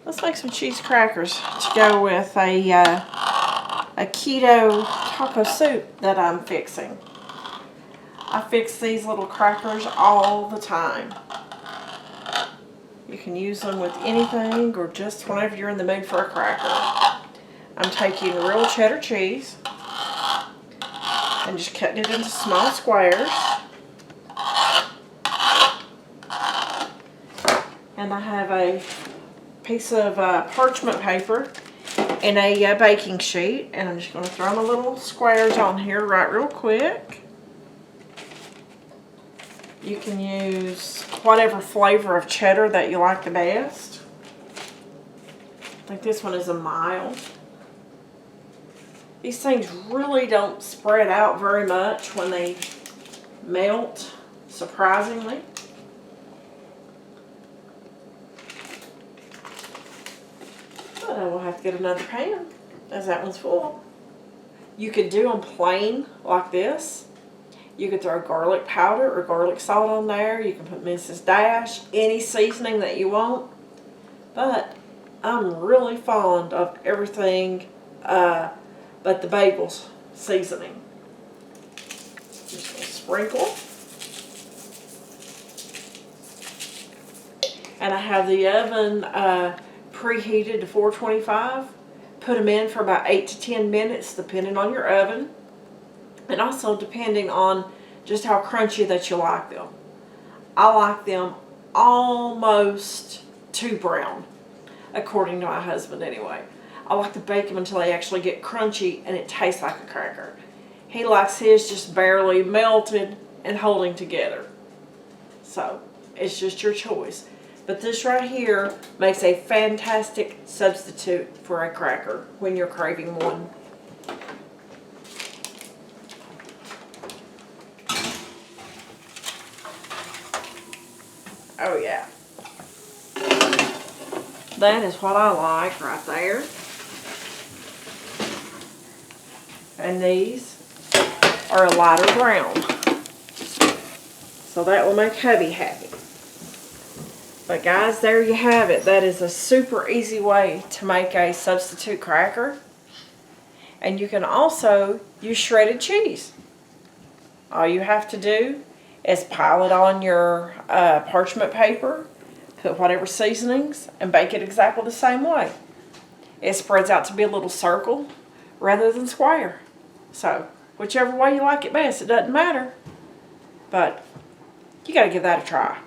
Let's make some cheese crackers to go with a keto taco soup that I'm fixing. I fix these little crackers all the time. You can use them with anything or just whenever you're in the mood for a cracker. I'm taking real cheddar cheese and just cutting it into small squares. And I have a piece of parchment paper and a baking sheet, and I'm just going to throw my little squares on here right real quick. You can use whatever flavor of cheddar that you like the best. I think this one is a mild. These things really don't spread out very much when they melt, surprisingly. But I will have to get another pan, as that one's full. You could do them plain like this. You could throw garlic powder or garlic salt on there. You can put Mrs. Dash, any seasoning that you want. But I'm really fond of everything but the bagels seasoning. Just going to sprinkle. And I have the oven preheated to 425. Put them in for about 8 to 10 minutes depending on your oven. And also depending on just how crunchy that you like them. I like them almost too brown, according to my husband anyway. I like to bake them until they actually get crunchy and it tastes like a cracker. He likes his just barely melted and holding together. So, it's just your choice. But this right here makes a fantastic substitute for a cracker when you're craving one. Oh yeah. That is what I like right there. And these are a lighter brown. So that will make hubby happy. But guys, there you have it. That is a super easy way to make a substitute cracker. And you can also use shredded cheese. All you have to do is pile it on your parchment paper, put whatever seasonings, and bake it exactly the same way. It spreads out to be a little circle rather than square. So, whichever way you like it best, it doesn't matter. But you got to give that a try.